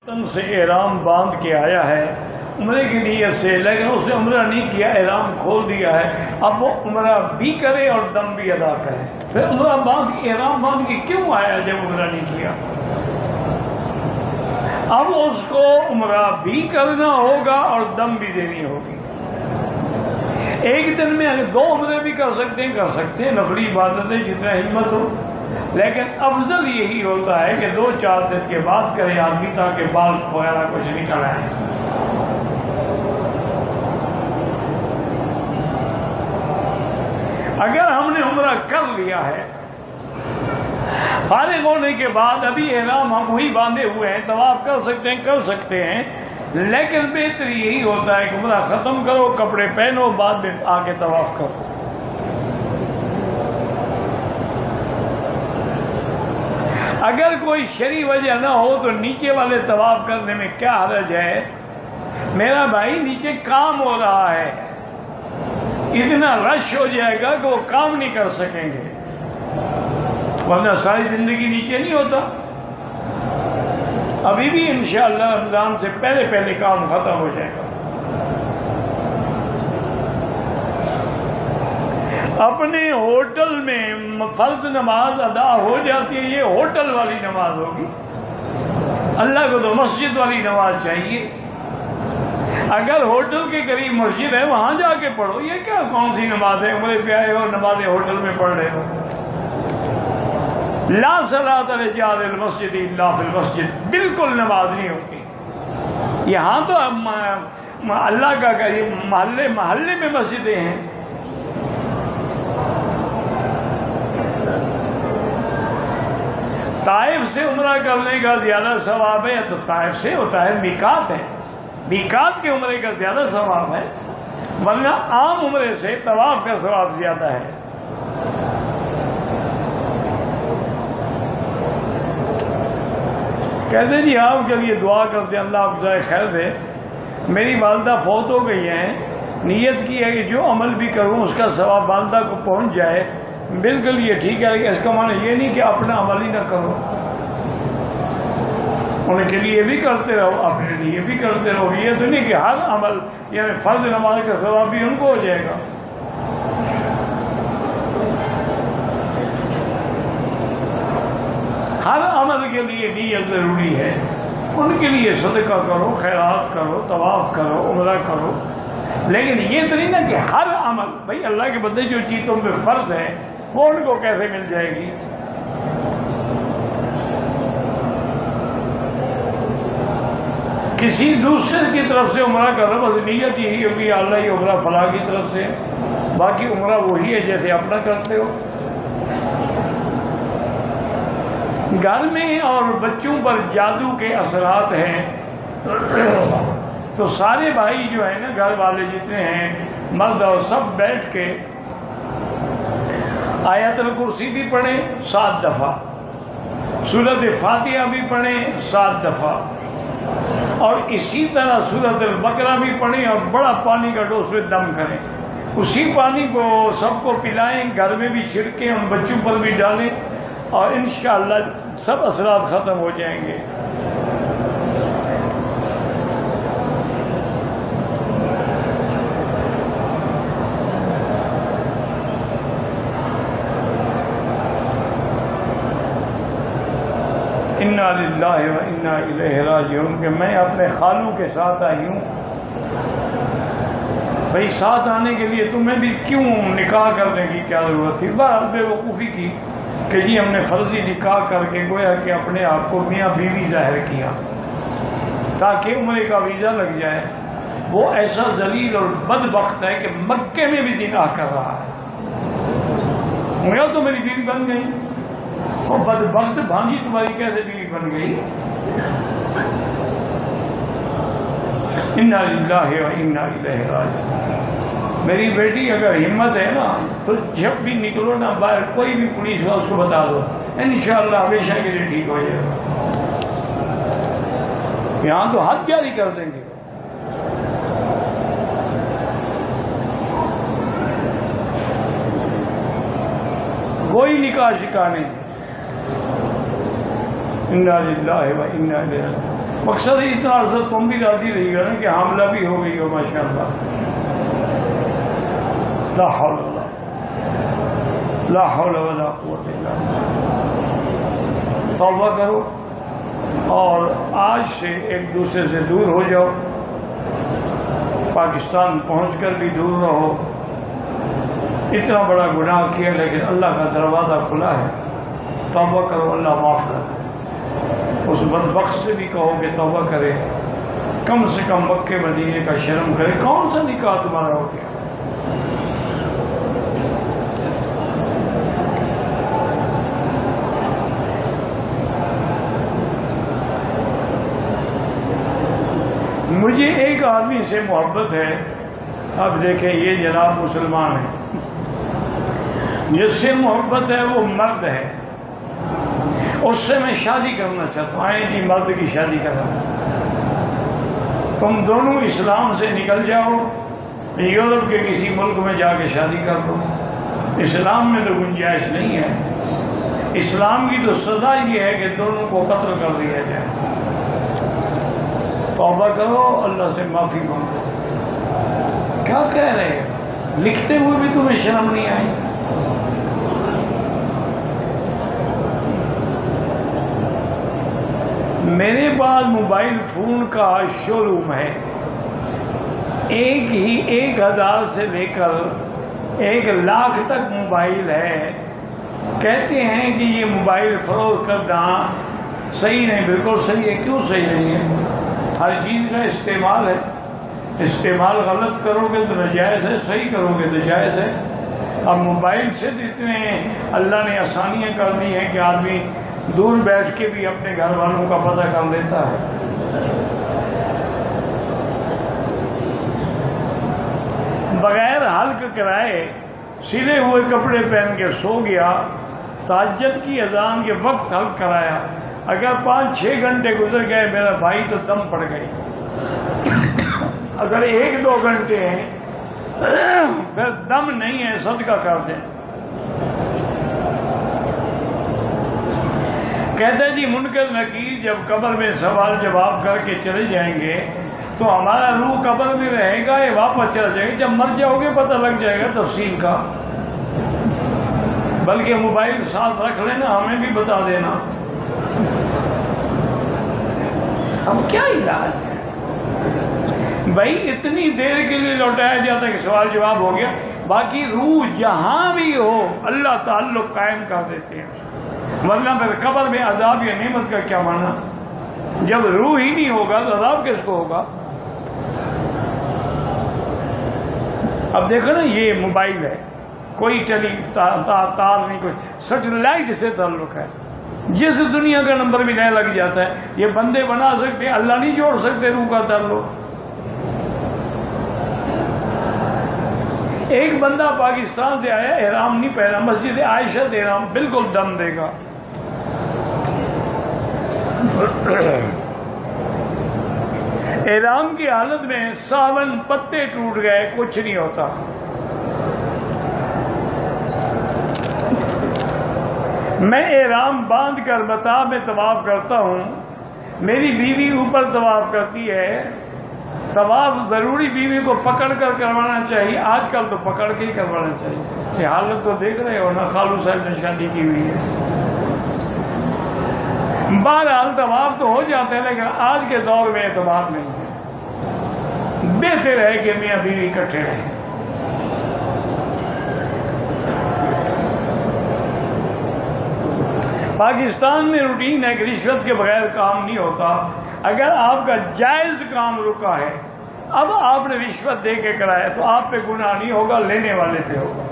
تن سے احرام باندھ کے آیا ہے عمرے کی نیت سے، لیکن اس نے عمرہ نہیں کیا، احرام کھول دیا ہے، اب وہ عمرہ بھی کرے اور دم بھی ادا کرے۔ پھر عمرہ باندھ کے احرام باندھ کے کیوں آیا جب عمرہ نہیں کیا؟ اب اس کو عمرہ بھی کرنا ہوگا اور دم بھی دینی ہوگی۔ ایک دن میں اگر 2 عمرے بھی کر سکتے ہیں نفلی عبادتیں جتنا ہمت ہو، لیکن افضل یہی ہوتا ہے کہ 2-4 دن کے بعد کرے آدمی، تاکہ بال وغیرہ کچھ نکل آئے۔ اگر ہم نے عمرہ کر لیا ہے، فارغ ہونے کے بعد ابھی احرام ہم وہی باندھے ہوئے ہیں، طواف کر سکتے ہیں، لیکن بہتر یہی ہوتا ہے کہ عمرہ ختم کرو، کپڑے پہنو، بعد میں آ کے طواف کرو۔ اگر کوئی شرعی وجہ نہ ہو تو نیچے والے طواف کرنے میں کیا حرج ہے؟ میرا بھائی نیچے کام ہو رہا ہے، اتنا رش ہو جائے گا کہ وہ کام نہیں کر سکیں گے، ورنہ ساری زندگی نیچے نہیں ہوتا۔ ابھی بھی انشاءاللہ رمضان سے پہلے کام ختم ہو جائے گا۔ اپنے ہوٹل میں فرض نماز ادا ہو جاتی ہے، یہ ہوٹل والی نماز ہوگی، اللہ کو تو مسجد والی نماز چاہیے۔ اگر ہوٹل کے قریب مسجد ہے وہاں جا کے پڑھو، یہ کیا کون سی نماز ہے؟ عمرے پہ آئے ہو نمازیں ہوٹل میں پڑھ رہے ہو۔ لا صلاۃ لجار المسجد الا فی المسجد، بالکل نماز نہیں ہوتی۔ یہاں تو اللہ کا محلے میں مسجدیں ہیں۔ طائف سے عمرہ کرنے کا زیادہ ثواب ہے تو طائف سے ہوتا ہے، میقات ہے، میقات کے عمرے کا زیادہ ثواب ہے، ورنہ عام عمرے سے طواف کا ثواب زیادہ ہے۔ کہتے جی آپ کے لیے دعا کرتے ہیں اللہ آپ جائے خیر دے، میری والدہ فوت ہو گئی ہیں، نیت کی ہے کہ جو عمل بھی کروں اس کا ثواب والدہ کو پہنچ جائے۔ بالکل یہ ٹھیک ہے، لیکن اس کا معنی یہ نہیں کہ اپنا عمل ہی نہ کرو، ان کے لیے بھی کرتے رہو، اپنے لیے بھی کرتے رہو۔ یہ تو نہیں کہ ہر عمل یعنی فرض نماز کا ثواب بھی ان کو ہو جائے گا۔ ہر عمل کے لیے نیت ضروری ہے، ان کے لیے صدقہ کرو، خیرات کرو، طواف کرو، عمرہ کرو، لیکن یہ تو نہیں نا کہ ہر عمل، بھائی اللہ کے بندے جو چیز تم پہ فرض ہے وہ ان کو کیسے مل جائے گی؟ کسی دوسرے کی طرف سے عمرہ کر رہا، بس نیت یہی ہوگی اللہ یہ عمرہ فلاں کی طرف سے، باقی عمرہ وہی ہے جیسے اپنا کرتے ہو۔ گھر میں اور بچوں پر جادو کے اثرات ہیں تو سارے بھائی جو ہیں نا، گھر والے جتنے ہیں مرد اور سب بیٹھ کے آیت الکرسی بھی پڑھیں 7 دفعہ، سورۃ فاتحہ بھی پڑھیں 7 دفعہ، اور اسی طرح سورۃ البقرہ بھی پڑھیں اور بڑا پانی کا ڈوز میں دم کریں، اسی پانی کو سب کو پلائیں، گھر میں بھی چھڑکیں، ان بچوں پر بھی ڈالیں، اور انشاءاللہ سب اثرات ختم ہو جائیں گے۔ انا للہ و انا الیہ راجعون کہ میں اپنے خالوں کے ساتھ آئی ہوں۔ بھائی ساتھ آنے کے لیے تمہیں بھی کیوں نکاح کرنے کی کیا ضرورت تھی؟ بہرحال بے وقوفی کی کہ جی ہم نے فرضی نکاح کر کے گویا کہ اپنے آپ کو میاں بیوی ظاہر کیا تاکہ عمرے کا ویزا لگ جائے۔ وہ ایسا ذلیل اور بدبخت ہے کہ مکے میں بھی نکاح کر رہا ہے۔ میرا تو میری بیوی بن گئی، اور بدبخت بھانجی تمہاری کیسے بیوی بن گئی؟ انا للہ و انا الیہ راجعون۔ میری بیٹی اگر ہمت ہے نا تو جب بھی نکلو نا باہر، کوئی بھی پولیس ہو اس کو بتا دو، انشاءاللہ ہمیشہ کے لیے ٹھیک ہو جائے گا۔ یہاں تو حد جاری کر دیں گے۔ کوئی نکاح شکا نہیں۔ انا للہ و انا الیہ راجعون۔ مقصد اتنا عرصہ تم بھی راضی رہی گا نا کہ حاملہ بھی ہو گئی ہو ماشاءاللہ۔ لا حول ولا قوت الا باللہ۔ توبہ کرو اور آج سے ایک دوسرے سے دور ہو جاؤ، پاکستان پہنچ کر بھی دور رہو۔ اتنا بڑا گناہ کیا لیکن اللہ کا دروازہ کھلا ہے، توبہ کرو، اللہ معاف کر دے۔ اس بدبخت سے بھی کہو کہ توبہ کرے، کم سے کم مکے مدینے کا شرم کرے۔ کون سا نکاح تمہارا ہو گیا؟ مجھے ایک آدمی سے محبت ہے، اب دیکھیں یہ جناب مسلمان ہے، جس سے محبت ہے وہ مرد ہے، اس سے میں شادی کرنا چاہتا ہوں۔ آئیں جی مرد کی شادی کرنا، تم دونوں اسلام سے نکل جاؤ، یورپ کے کسی ملک میں جا کے شادی کر دو، اسلام میں تو گنجائش نہیں ہے۔ اسلام کی تو سزا یہ ہے کہ دونوں کو قتل کر دیا جائے۔ توبہ کرو، اللہ سے معافی مانگو۔ کیا کہہ رہے ہیں؟ لکھتے ہوئے بھی تمہیں شرم نہیں آئی؟ میرے پاس موبائل فون کا شو روم ہے، 1,000 سے لے کر 1,00,000 تک موبائل ہے۔ کہتے ہیں کہ یہ موبائل فروخت کرنا صحیح نہیں۔ بالکل صحیح ہے، کیوں صحیح نہیں ہے؟ ہر چیز کا استعمال ہے، استعمال غلط کرو گے تو ناجائز ہے، صحیح کرو گے تو جائز ہے۔ اب موبائل سے اتنے اللہ نے آسانیاں کر دی ہیں کہ آدمی دور بیٹھ کے بھی اپنے گھر والوں کا پتہ کر لیتا ہے۔ بغیر حلق کرائے سلے ہوئے کپڑے پہن کے سو گیا، تہجد کی اذان کے وقت حلق کرایا، اگر 5-6 گھنٹے گزر گئے میرا بھائی تو دم پڑ گئی۔ اگر 1-2 گھنٹے ہیں پھر دم نہیں ہے، صدقہ کر دیں۔ کہتے جی منکر نکیر جب قبر میں سوال جواب کر کے چلے جائیں گے تو ہمارا روح قبر میں رہے گا یا واپس چلا جائے گا؟ جب مر جاؤ گے پتہ لگ جائے گا تفصیل کا۔ بلکہ موبائل ساتھ رکھ لینا، ہمیں بھی بتا دینا۔ اب کیا علاج ہے بھائی؟ اتنی دیر کے لیے لوٹایا جاتا ہے کہ سوال جواب ہو گیا، باقی روح جہاں بھی ہو اللہ تعلق قائم کر دیتے ہیں، ورنہ پھر قبر میں عذاب یا نعمت کا کیا معنی؟ جب روح ہی نہیں ہوگا تو عذاب کس کو ہوگا؟ اب دیکھو نا، یہ موبائل ہے، کوئی تار نہیں، کوئی سیٹلائٹ سے تعلق ہے، جس دنیا کا نمبر بھی نیا لگ جاتا ہے۔ یہ بندے بنا سکتے ہیں، اللہ نہیں جوڑ سکتے روح کا تعلق۔ ایک بندہ پاکستان سے آیا، احرام نہیں پہنا، مسجد عائشہ سے احرام، بالکل دم دے گا۔ احرام کی حالت میں ساون پتے ٹوٹ گئے، کچھ نہیں ہوتا۔ میں احرام باندھ کر مطاف میں طواف کرتا ہوں، میری بیوی اوپر طواف کرتی ہے۔ طواف ضروری بیوی کو پکڑ کر کروانا چاہیے، آج کل تو پکڑ کے ہی کروانا چاہیے۔ یہ حالت تو دیکھ رہے ہو نا، خالو صاحب نے شادی کی ہوئی ہے۔ بہرحال طواف تو ہو جاتا ہے لیکن آج کے دور میں اعتبار نہیں ہے، بہتر ہے کہ میاں بیوی اکٹھے رہیں۔ پاکستان میں روٹین ہے کہ رشوت کے بغیر کام نہیں ہوتا۔ اگر آپ کا جائز کام رکا ہے، اب آپ نے رشوت دے کے کرایا تو آپ پہ گناہ نہیں ہوگا، لینے والے پہ ہوگا۔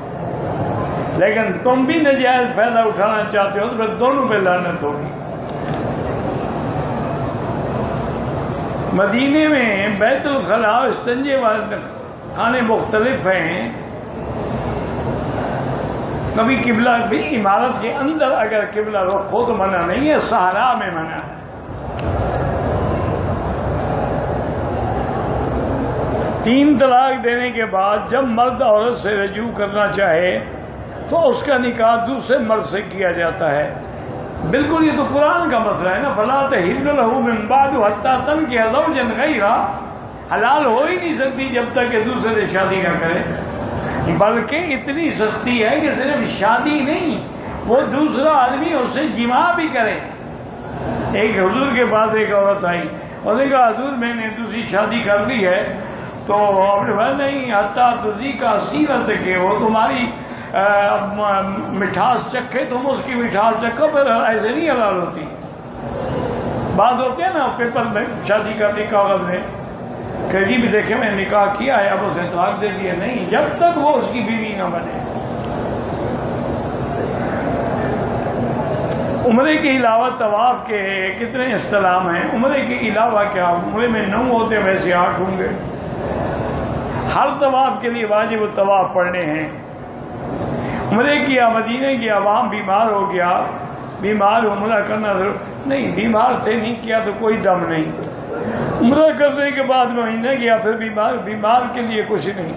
لیکن تم بھی ناجائز فائدہ اٹھانا چاہتے ہو تو پھر دونوں پہ لعنت ہوگی۔ مدینے میں بیت الخلاء استنجے والے خانے مختلف ہیں۔ کبھی قبلہ بھی عمارت کے اندر اگر قبلہ رخ ہو تو منع نہیں ہے، صحرا میں منع ہے۔ تین طلاق دینے کے بعد جب مرد عورت سے رجوع کرنا چاہے تو اس کا نکاح دوسرے مرد سے کیا جاتا ہے۔ بالکل یہ تو قرآن کا مسئلہ ہے نا، فلا تحل له من بعد حتى تنكح زوجا غيره، حلال ہو ہی نہیں سکتی جب تک کہ دوسرے سے شادی نہ کرے، بلکہ اتنی سختی ہے کہ صرف شادی نہیں، وہ دوسرا آدمی اس سے جماع بھی کرے۔ ایک حضور کے پاس ایک عورت آئی، اس نے کہا حضور میں نے دوسری شادی کر لی ہے، تو آپ نے کہا نہیں حتیٰ تذیقا سیرت کے، وہ تمہاری مٹھاس چکھے، تم اس کی مٹھاس چکھو، پھر ایسے نہیں حلال ہوتی۔ بات ہوتے ہیں نا پیپر میں شادی کرنے کاغذ میں کہ جی بھی دیکھیں میں نکاح کیا ہے، اب اسے طلاق دے دیا، نہیں، جب تک وہ اس کی بیوی نہ بنے۔ عمرے کے علاوہ طواف کے کتنے استلام ہیں؟ عمرے کے علاوہ کیا، عمرے میں 9 ہوتے ویسے 8 ہوں گے۔ ہر طواف کے لیے واجب الطواف پڑھنے ہیں۔ عمرے کیا، مدینے کی عوام بیمار ہو گیا، بیمار عمرہ کرنا ضرور نہیں، بیمار تھے نہیں کیا تو کوئی دم نہیں، عمرہ کرنے کے بعد مہینے گیا پھر بیمار کے لیے کچھ نہیں۔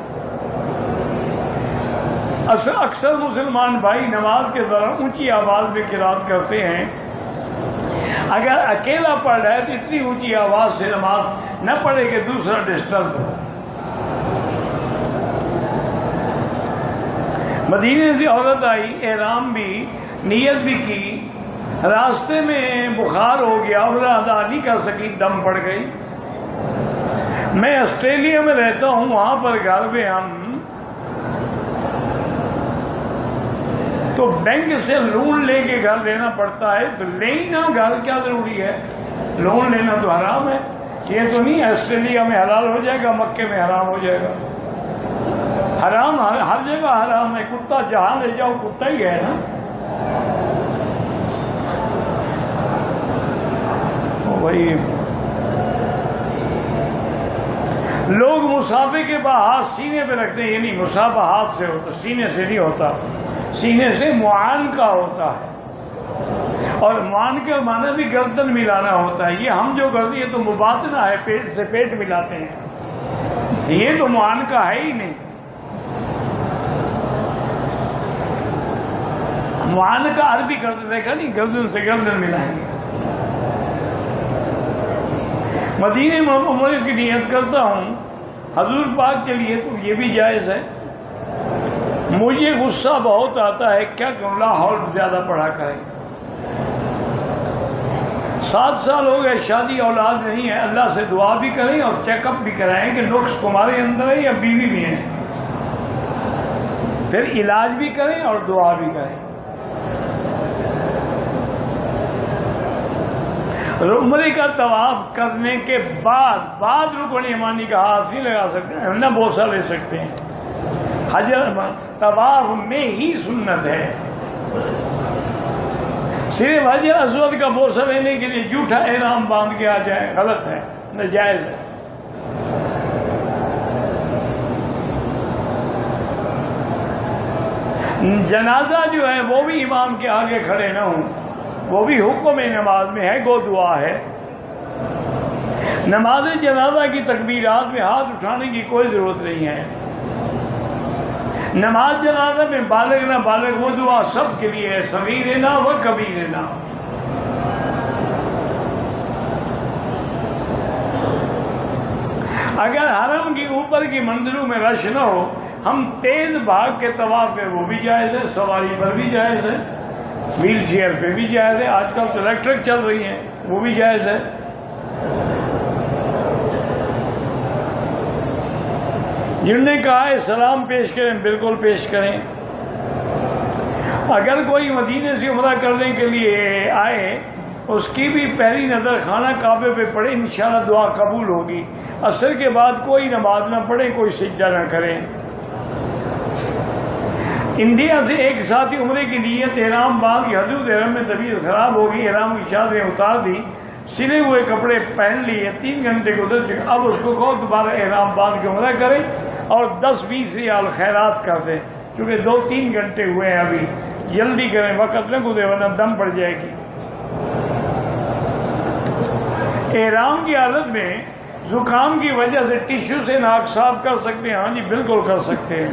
اکثر مسلمان بھائی نماز کے دوران اونچی آواز میں قرات کرتے ہیں، اگر اکیلا پڑھ رہا ہے تو اتنی اونچی آواز سے نماز نہ پڑھے کہ دوسرا ڈسٹرب ہو۔ مدینے سے عورت آئی، احرام بھی، نیت بھی کی، راستے میں بخار ہو گیا، عمرہ ادا نہیں کر سکی، دم پڑ گئی۔ میں آسٹریلیا میں رہتا ہوں، وہاں پر گھر میں ہم تو بینک سے لون لے کے گھر لینا پڑتا ہے، تو لے ہی نہ، گھر کیا ضروری ہے، لون لینا تو حرام ہے۔ یہ تو نہیں آسٹریلیا میں حلال ہو جائے گا، مکے میں حرام ہو جائے گا، حرام ہر جگہ حرام ہے۔ کتا جہاں لے جاؤ کتا ہی ہے نا۔ وہی لوگ مسافے کے بعد ہاتھ سینے پہ رکھتے ہیں، یہ نہیں، مسافہ ہاتھ سے ہوتا، سینے سے نہیں ہوتا، سینے سے معانقہ ہوتا ہے، اور معانقہ کا معنی بھی گردن ملانا ہوتا ہے۔ یہ ہم جو کرتے ہیں تو مباطنہ ہے، پیٹ سے پیٹ ملاتے ہیں، یہ تو معانقہ ہے ہی نہیں۔ معانقہ عربی کرتے دیکھا نہیں، گردن سے گردن ملائیں گے۔ مدینے میں عمرے کی نیت کرتا ہوں حضور پاک کے لیے، تو یہ بھی جائز ہے۔ مجھے غصہ بہت آتا ہے، کیا کروں، لاہور زیادہ پڑھا کریں۔ 7 سال ہو گئے شادی، اولاد نہیں ہے، اللہ سے دعا بھی کریں اور چیک اپ بھی کرائیں کہ نقص تمہارے اندر ہے یا بیوی بھی ہے، پھر علاج بھی کریں اور دعا بھی کریں۔ عمرے کا طواف کرنے کے بعد رکن یمانی کا ہاتھ نہیں لگا سکتے، نہ بوسہ لے سکتے ہیں۔ حجر طواف میں ہی سنت ہے، صرف حجر اسود کا بوسہ لینے کے لیے جھوٹا احرام باندھ کے آ جائے، غلط ہے، ناجائز ہے۔ جنازہ جو ہے وہ بھی امام کے آگے کھڑے نہ ہوں، وہ بھی حکم نماز میں ہے، گو دعا ہے۔ نماز جنازہ کی تکبیرات میں ہاتھ اٹھانے کی کوئی ضرورت نہیں ہے۔ نماز جنازہ میں بالغ نہ بالغ وہ دعا سب کے لیے ہے، صغیر نہ و کبیر نہ۔ اگر حرم کی اوپر کی منزلوں میں رش نہ ہو، ہم تیز بھاگ کے طواف میں وہ بھی جائز ہے، سواری پر بھی جائز ہے، ویل چیئر پہ بھی جائز ہے، آج کل تو الیکٹرک چل رہی ہیں وہ بھی جائز ہے۔ جنہوں نے کہا ہے سلام پیش کریں، بالکل پیش کریں۔ اگر کوئی مدینے سے عمرہ کرنے کے لیے آئے، اس کی بھی پہلی نظر خانہ کعبے پہ پڑے، انشاءاللہ دعا قبول ہوگی۔ عصر کے بعد کوئی نماز نہ پڑھے، کوئی سجدہ نہ کریں۔ انڈیا سے ایک ساتھی عمرے کی نیت احرام باندھ کی، حضور احرام میں طبیعت خراب ہوگی، احرام کی چادریں اتار دی، سلے ہوئے کپڑے پہن لیے، 3 گھنٹے گزر چکے، اب اس کو کہو دوبارہ احرام باندھ کے عمرہ کرے اور 10-20 ریال خیرات کر دیں، کیونکہ 2-3 گھنٹے ہوئے ہیں، ابھی جلدی کریں، وقت نہ گزرے ورنہ دم پڑ جائے گی۔ احرام کی حالت میں زکام کی وجہ سے ٹیشو سے ناک صاف کر سکتے ہیں؟ ہاں جی بالکل کر سکتے ہیں۔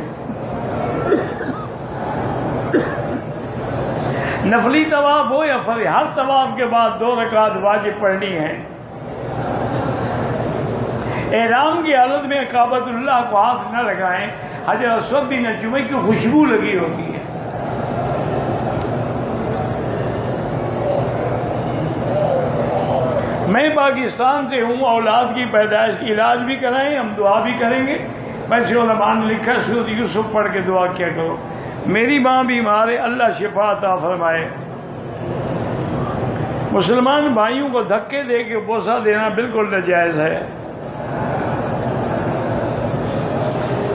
نفلی طواف ہو یا فرض، ہر طواف کے بعد 2 رکعت واجب پڑھنی ہے۔ احرام کی حالت میں کعبۃ اللہ کو ہاتھ نہ لگائیں، حجر اسود بھی نہ چومیں کی خوشبو لگی ہوتی ہے۔ میں پاکستان سے ہوں، اولاد کی پیدائش کی علاج بھی کرائیں، ہم دعا بھی کریں گے۔ ویسے علماء نے لکھا سورۃ یوسف پڑھ کے دعا کیا کرو۔ میری ماں بیمار ہے، اللہ شفا عطا فرمائے۔ مسلمان بھائیوں کو دھکے دے کے بوسہ دینا بالکل ناجائز ہے۔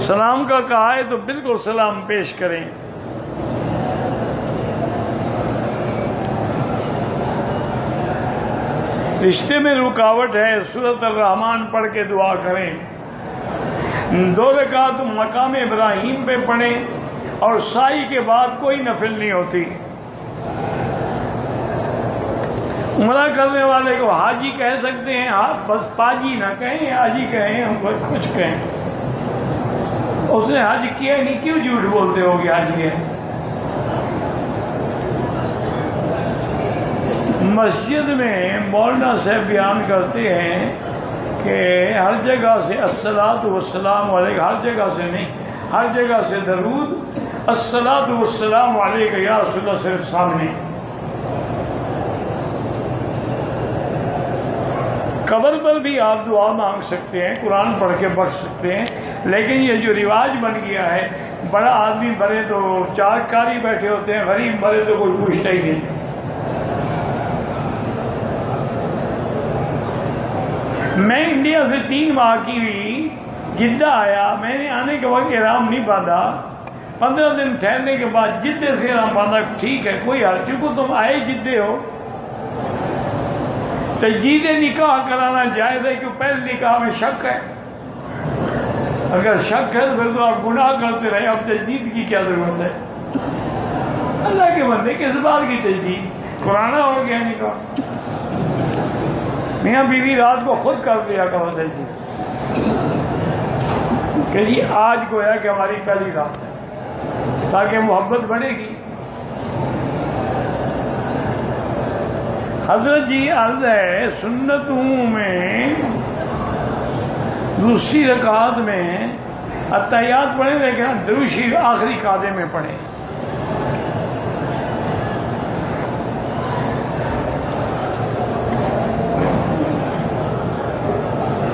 سلام کا کہا ہے تو بالکل سلام پیش کریں۔ رشتے میں رکاوٹ ہے، سورۃ الرحمن پڑھ کے دعا کریں۔ 2 رکعت مقام ابراہیم پہ پڑھیں، اور سائی کے بعد کوئی نفل نہیں ہوتی۔ عمرہ کرنے والے کو حاجی کہہ سکتے ہیں، آپ بس پاجی نہ کہیں، حاجی کہیں، ہم کچھ کہیں۔ اس نے حج کیا نہیں، کیوں جھوٹ بولتے ہو کہ حاجی ہے؟ مسجد میں مولانا صاحب بیان کرتے ہیں کہ ہر جگہ سے الصلاۃ والسلام علیک، ہر جگہ سے نہیں، ہر جگہ سے درود الصلاۃ والسلام علیک یا رسول اللہ صرف سامنے۔ قبر پر بھی آپ دعا مانگ سکتے ہیں، قرآن پڑھ کے بخش سکتے ہیں، لیکن یہ جو رواج بن گیا ہے، بڑا آدمی مرے تو 4 قاری بیٹھے ہوتے ہیں، غریب مرے تو کوئی پوچھتا ہی نہیں۔ میں انڈیا سے 3 ماہ کی ہوئی جدہ آیا، میں نے آنے کے وقت احرام نہیں باندھا، 15 دن ٹھہرنے کے بعد جدے سے احرام باندھا۔ ٹھیک ہے، کوئی حرج نہیں، تم آئے جدے ہو۔ تجدید نکاح کرانا جائز ہے، کیوں پہلے نکاح میں شک ہے؟ اگر شک ہے تو پھر تو آپ گناہ کرتے رہے، اب تجدید کی کیا ضرورت ہے؟ اللہ کے بندے کس بات کی تجدید؟ پرانا ہو گیا نکاح۔ میاں بیوی رات کو خود کر دیا کرو تجدید کہ جی آج گویا کہ ہماری پہلی رات ہے، تاکہ محبت بڑھے گی۔ حضرت جی عرض ہے، سنتوں میں دوسری رکعت میں اتحیات پڑھیں، لیکن درود شریف آخری قاعدے میں پڑھیں۔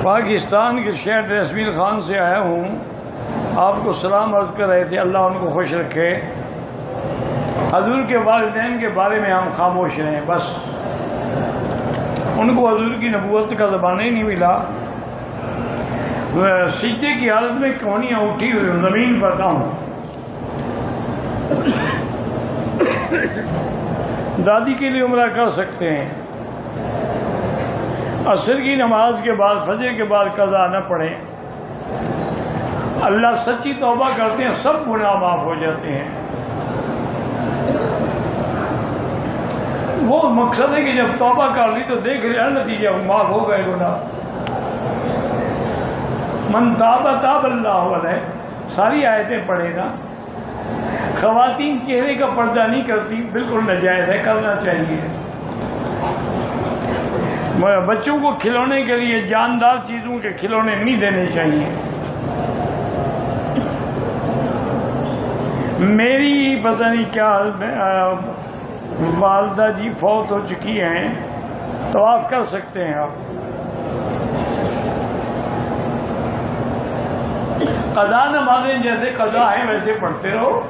پاکستان کے شہر ریسمیل خان سے آیا ہوں، آپ کو سلام عرض کر رہے تھے، اللہ ان کو خوش رکھے۔ حضور کے والدین کے بارے میں ہم خاموش رہیں، بس ان کو حضور کی نبوت کا زمانہ ہی نہیں ملا۔ سجدے کی حالت میں کونیاں اٹھی ہوئی زمین پر ہوں۔ دادی کے لیے عمرہ کر سکتے ہیں، عصر کی نماز کے بعد، فجر کے بعد قضا نہ پڑھیں۔ اللہ سچی توبہ کرتے ہیں، سب گناہ معاف ہو جاتے ہیں۔ وہ مقصد ہے کہ جب توبہ کر لی تو دیکھ لیا نتیجہ، معاف ہو گئے گناہ۔ من تاب تاب اللہ علیہ، ساری آیتیں پڑھے نا۔ خواتین چہرے کا پردہ نہیں کرتی، بالکل ناجائز ہے، کرنا چاہیے۔ بچوں کو کھلونے کے لیے جاندار چیزوں کے کھلونے نہیں دینے چاہیے۔ میری پتہ نہیں کیا والدہ جی فوت ہو چکی ہیں، طواف کر سکتے ہیں آپ۔ قضا نمازیں جیسے قضا ہیں ویسے پڑھتے رہو،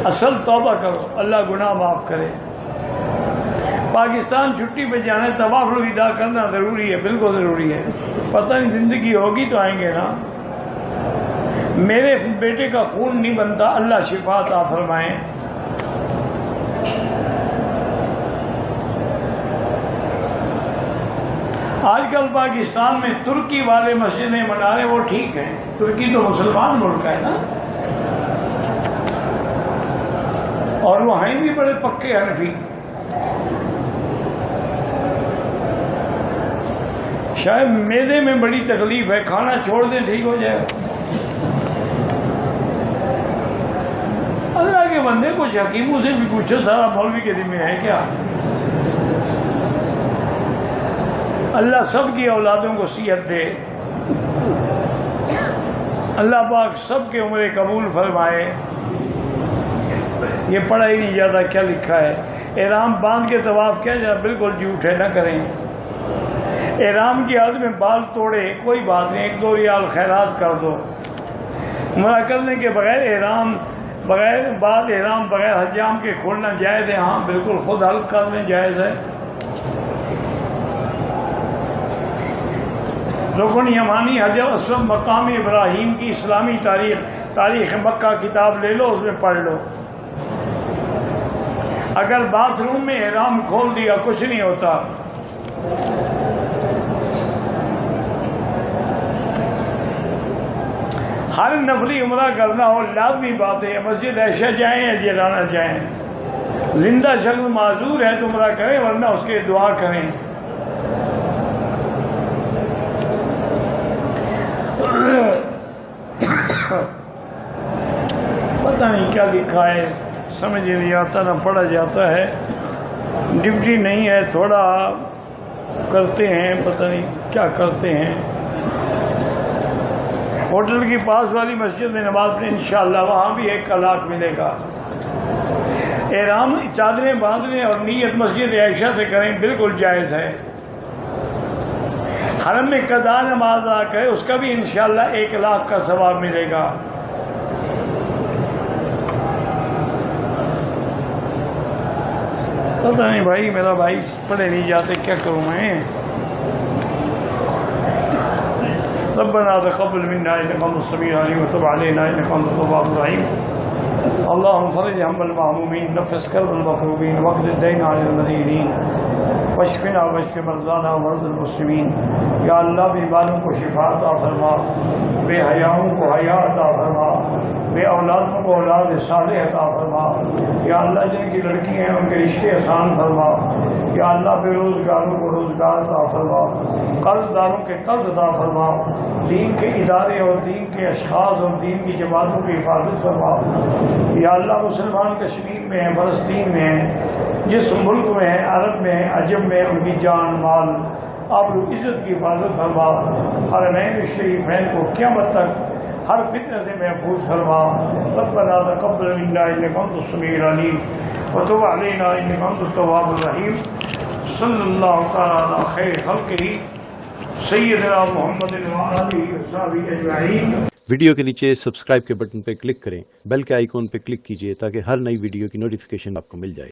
اصل توبہ کرو، اللہ گناہ معاف کرے۔ پاکستان چھٹی پہ جانا ہے، طواف الوداع کرنا ضروری ہے، بالکل ضروری ہے۔ پتہ نہیں زندگی ہوگی تو آئیں گے نا۔ میرے بیٹے کا خون نہیں بنتا، اللہ شفا عطا فرمائیں۔ آج کل پاکستان میں ترکی والے مسجدیں بنا رہے، وہ ٹھیک ہیں، ترکی تو مسلمان ملک ہے نا، اور وہ ہیں بھی بڑے پکے حنفی۔ شاید معدے میں بڑی تکلیف ہے، کھانا چھوڑ دیں ٹھیک ہو جائے گا۔ اللہ کے بندے کچھ حکیموں سے بھی پوچھو، سارا مولوی کے دل میں ہے کیا؟ اللہ سب کی اولادوں کو صحت دے، اللہ پاک سب کے عمرے قبول فرمائے۔ یہ پڑھا ہی نہیں جاتا کیا لکھا ہے، احرام باندھ کے طواف کیا جاتا، بالکل جھوٹ ہے، نہ کریں۔ احرام کی حالت میں بال توڑے کوئی بات نہیں، 1-2 ریال خیرات کر دو، منع کرنے کے بغیر احرام بغیر حجام کے کھولنا جائز ہے؟ ہاں بالکل، خود حلق کرنے جائز ہے۔ رکن یمانی حجر اسود مقام ابراہیم کی اسلامی تاریخ مکہ کتاب لے لو، اس میں پڑھ لو۔ اگر باتھ روم میں احرام کھول دیا کچھ نہیں ہوتا۔ ہر نفلی عمرہ کرنا ہو لازمی بات ہے، مسجد عائشہ جائیں یا جیلانہ جائیں، زندہ شخص معذور ہے تو عمرہ کریں، ورنہ اس کے دعا کریں۔ پتہ نہیں کیا لکھا ہے، سمجھ نہیں آتا، نہ پڑھا جاتا ہے، ڈپٹی نہیں ہے، تھوڑا کرتے ہیں، پتہ نہیں کیا کرتے ہیں۔ ہوٹل کی پاس والی مسجد میں نماز پڑھیں انشاءاللہ، وہاں بھی 1 لاکھ ملے گا۔ احرام چادریں باندھنے اور نیت مسجد عائشہ سے کریں، بالکل جائز ہے۔ حرم میں قضا نماز ادا کرے، اس کا بھی انشاءاللہ 1 لاکھ کا ثواب ملے گا۔ پتہ نہیں بھائی، میرا بھائی پڑھے نہیں جاتے، کیا کروں میں؟ ربنا تقبل منا انك انت السميع العليم وتب علينا انك انت التواب الرحيم اللهم فرج هم المهمومين نفس كرب المكروبين واقض الدين عن المدينين واشفنا واشف مرضانا ومرضى المسلمين۔ یا اللہ بیماروں کو شفا عطا فرما، بے حیاؤں کو حیا عطا فرما، بے اولادوں کو اولاد صالح عطا فرما۔ یا اللہ جن کی لڑکیاں ہیں ان کے رشتے آسان فرما۔ یا اللہ بے روزگاروں کو روزگار عطا فرما، قرض داروں کے قرض عطا فرما، دین کے ادارے اور دین کے اشخاص اور دین کی جماعتوں کی حفاظت فرما۔ یا اللہ مسلمان کشمیر میں ہیں، فلسطین میں ہیں، جس ملک میں ہیں، عرب میں ہیں، عجم میں، ان کی جان مال آبرو عزت کی حفاظت فرما۔ حرمین الشریفین کو قیامت تک ہر فتنہ سے محفوظ فرما۔ ربنا تقبل منا انك انت السميع العليم وتب علينا انك انت التواب الرحيم۔ صلی اللہ تعالی علی خیر خلقہ سیدنا محمد وعلى آلہ وصحبہ اجمعین۔ ویڈیو کے نیچے سبسکرائب کے بٹن پہ کلک کریں، بیل کے آئیکن پہ کلک کیجئے تاکہ ہر نئی ویڈیو کی نوٹیفیکیشن آپ کو مل جائے۔